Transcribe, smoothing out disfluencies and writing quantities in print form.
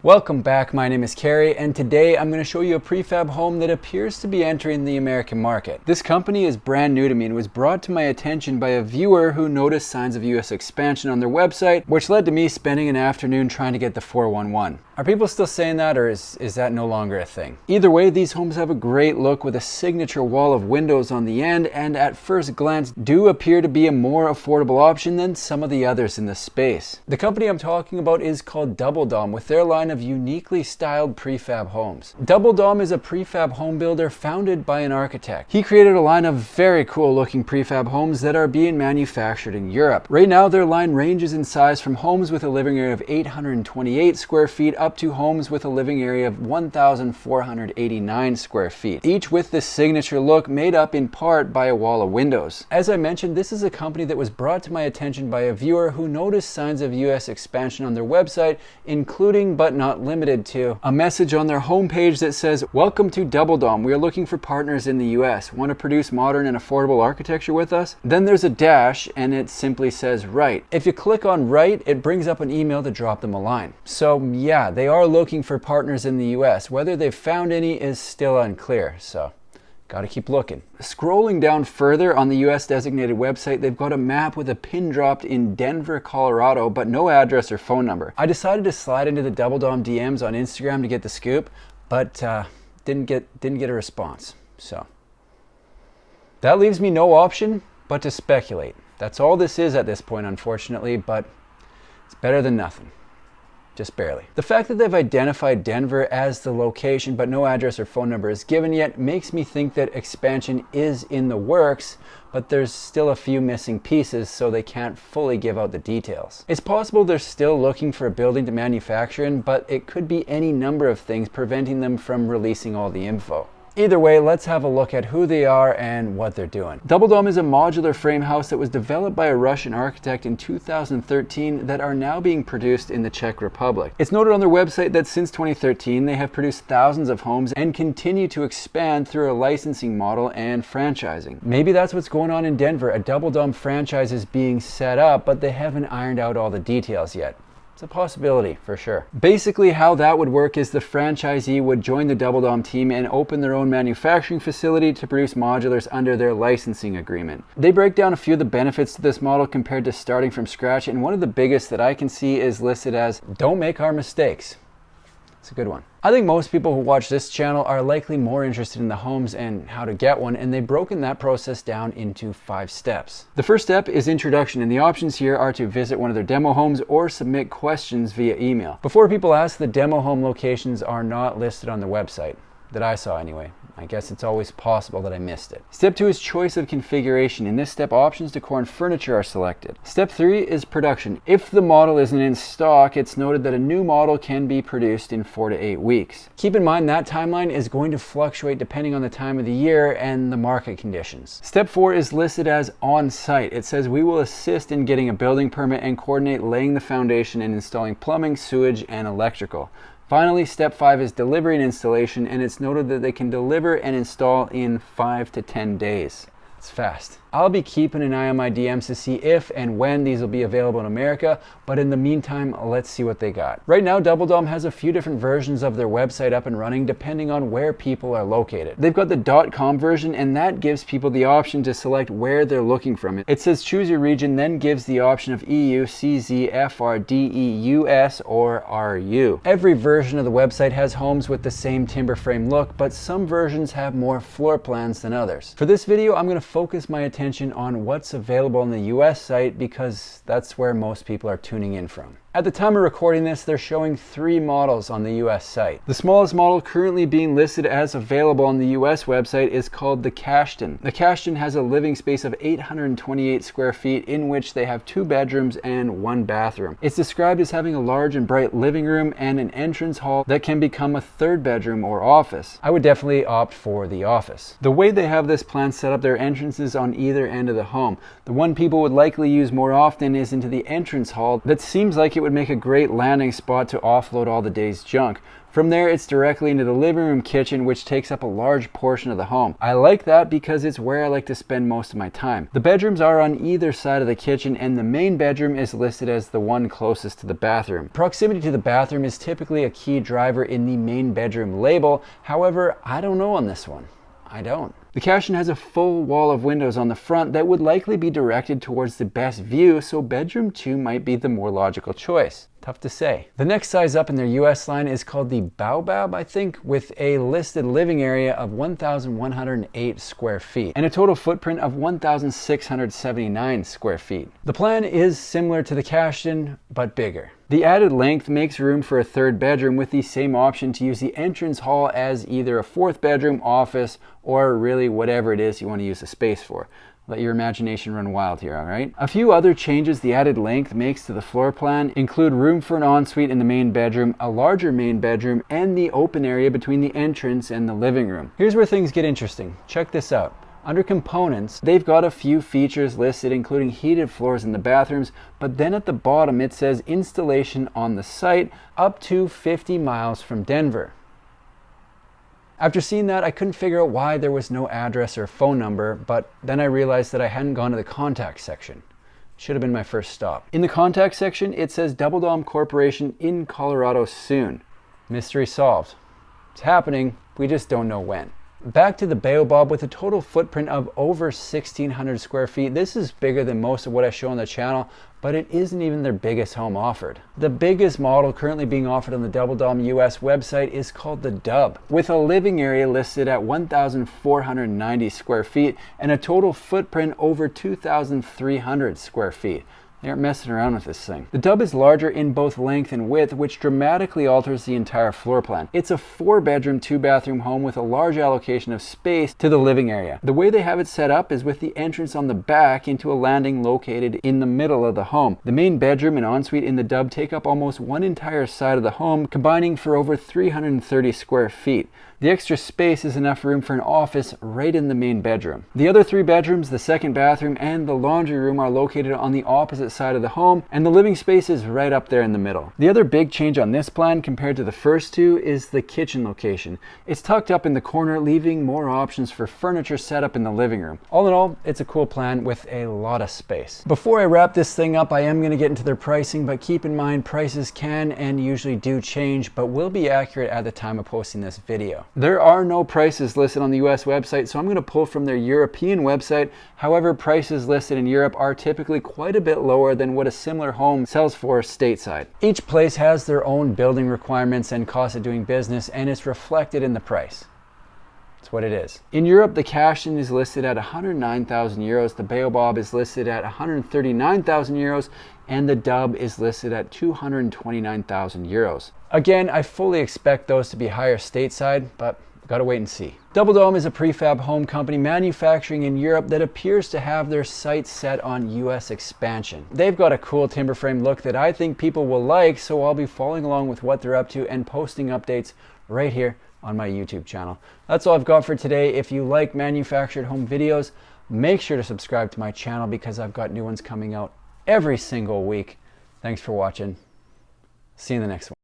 Welcome back, my name is Carrie, and today I'm going to show you a prefab home that appears to be entering the American market. This company is brand new to me and was brought to my attention by a viewer who noticed signs of US expansion on their website, which led to me spending an afternoon trying to get the 411. Are people still saying that, or is that no longer a thing? Either way, these homes have a great look with a signature wall of windows on the end, and at first glance do appear to be a more affordable option than some of the others in the space. The company I'm talking about is called Dubldom, with their line of uniquely styled prefab homes. Dubldom is a prefab home builder founded by an architect. He created a line of very cool looking prefab homes that are being manufactured in Europe. Right now their line ranges in size from homes with a living area of 828 square feet up to homes with a living area of 1,489 square feet, each with this signature look made up in part by a wall of windows. As I mentioned, this is a company that was brought to my attention by a viewer who noticed signs of US expansion on their website, including but not limited to a message on their homepage that says, "Welcome to Dubldom. We are looking for partners in the US. Want to produce modern and affordable architecture with us?" Then there's a dash and it simply says "Write." If you click on "Write," it brings up an email to drop them a line. So yeah, they are looking for partners in the US. Whether they've found any is still unclear, so gotta keep looking. Scrolling down further on the US designated website, they've got a map with a pin dropped in Denver, Colorado, but no address or phone number. I decided to slide into the Dubldom DMs on Instagram to get the scoop, but didn't get a response. So that leaves me no option but to speculate. That's all this is at this point, unfortunately, but it's better than nothing. Just barely. The fact that they've identified Denver as the location but no address or phone number is given yet makes me think that expansion is in the works, but there's still a few missing pieces, so they can't fully give out the details. It's possible they're still looking for a building to manufacture in, but it could be any number of things preventing them from releasing all the info. Either way, let's have a look at who they are and what they're doing. Dubldom is a modular frame house that was developed by a Russian architect in 2013 that are now being produced in the Czech Republic. It's noted on their website that since 2013, they have produced thousands of homes and continue to expand through a licensing model and franchising. Maybe that's what's going on in Denver. A Dubldom franchise is being set up, but they haven't ironed out all the details yet. It's a possibility for sure. Basically how that would work is the franchisee would join the Dubldom team and open their own manufacturing facility to produce modulars under their licensing agreement. They break down a few of the benefits to this model compared to starting from scratch, and one of the biggest that I can see is listed as "Don't make our mistakes." It's a good one. I think most people who watch this channel are likely more interested in the homes and how to get one, and they've broken that process down into 5 steps. The first step is introduction, and the options here are to visit one of their demo homes or submit questions via email. Before people ask, the demo home locations are not listed on the website, that I saw anyway. I guess it's always possible that I missed it. Step 2 is choice of configuration. In this step, options, decor, and furniture are selected. Step 3 is production. If the model isn't in stock, it's noted that a new model can be produced in 4 to 8 weeks. Keep in mind that timeline is going to fluctuate depending on the time of the year and the market conditions. Step 4 is listed as on-site. It says we will assist in getting a building permit and coordinate laying the foundation and installing plumbing, sewage, and electrical. Finally, step 5 is delivery and installation, and it's noted that they can deliver and install in 5 to 10 days. It's fast. I'll be keeping an eye on my DMs to see if and when these will be available in America, but in the meantime, let's see what they got. Right now, Dubldom has a few different versions of their website up and running depending on where people are located. They've got the .com version, and that gives people the option to select where they're looking from. It says choose your region, then gives the option of EU, CZ, FR, DE, US, or RU. Every version of the website has homes with the same timber frame look, but some versions have more floor plans than others. For this video, I'm going to focus my attention on what's available on the US site because that's where most people are tuning in from. At the time of recording this, they're showing 3 models on the US site. The smallest model currently being listed as available on the US website is called the Cashton. The Cashton has a living space of 828 square feet in which they have 2 bedrooms and 1 bathroom. It's described as having a large and bright living room and an entrance hall that can become a 3rd bedroom or office. I would definitely opt for the office. The way they have this plan set up, their entrances on either end of the home. The one people would likely use more often is into the entrance hall that seems like it would would make a great landing spot to offload all the day's junk. From there, it's directly into the living room kitchen, which takes up a large portion of the home. I like that because it's where I like to spend most of my time. The bedrooms are on either side of the kitchen, and the main bedroom is listed as the one closest to the bathroom. Proximity to the bathroom is typically a key driver in the main bedroom label. However, I don't know on this one. I don't. The caption has a full wall of windows on the front that would likely be directed towards the best view, so bedroom 2 might be the more logical choice. Tough to say. The next size up in their US line is called the Baobab, I think, with a listed living area of 1,108 square feet and a total footprint of 1,679 square feet. The plan is similar to the caption, but bigger. The added length makes room for a third bedroom with the same option to use the entrance hall as either a fourth bedroom, office, or really whatever it is you want to use the space for. Let your imagination run wild here, all right? A few other changes the added length makes to the floor plan include room for an ensuite in the main bedroom, a larger main bedroom, and the open area between the entrance and the living room. Here's where things get interesting. Check this out. Under components, they've got a few features listed, including heated floors in the bathrooms, but then at the bottom it says installation on the site up to 50 miles from Denver. After seeing that, I couldn't figure out why there was no address or phone number, but then I realized that I hadn't gone to the contact section. Should have been my first stop. In the contact section, it says Dubldom Corporation in Colorado soon. Mystery solved. It's happening, we just don't know when. Back to the Baobab with a total footprint of over 1,600 square feet. This is bigger than most of what I show on the channel, but it isn't even their biggest home offered. The biggest model currently being offered on the Dubldom US website is called the Dub, with a living area listed at 1,490 square feet and a total footprint over 2,300 square feet. They aren't messing around with this thing. The Dub is larger in both length and width, which dramatically alters the entire floor plan. It's a 4-bedroom, 2-bathroom home with a large allocation of space to the living area. The way they have it set up is with the entrance on the back into a landing located in the middle of the home. The main bedroom and ensuite in the Dub take up almost one entire side of the home, combining for over 330 square feet. The extra space is enough room for an office right in the main bedroom. The other 3 bedrooms, the 2nd bathroom, and the laundry room are located on the opposite side of the home, and the living space is right up there in the middle. The other big change on this plan compared to the first 2 is the kitchen location. It's tucked up in the corner, leaving more options for furniture set up in the living room. All in all, it's a cool plan with a lot of space. Before I wrap this thing up, I am going to get into their pricing, but keep in mind prices can and usually do change, but will be accurate at the time of posting this video. There are no prices listed on the US website, so I'm going to pull from their European website. However, prices listed in Europe are typically quite a bit lower than what a similar home sells for stateside. Each place has their own building requirements and cost of doing business, and it's reflected in the price. That's what it is. In Europe, the caption is listed at 109,000 euros, the Baobab is listed at 139,000 euros, and the Dub is listed at 229,000 euros. Again, I fully expect those to be higher stateside, but gotta wait and see. Dubldom is a prefab home company manufacturing in Europe that appears to have their sights set on US expansion. They've got a cool timber frame look that I think people will like, so I'll be following along with what they're up to and posting updates right here on my YouTube channel. That's all I've got for today. If you like manufactured home videos, make sure to subscribe to my channel because I've got new ones coming out every single week. Thanks for watching. See you in the next one.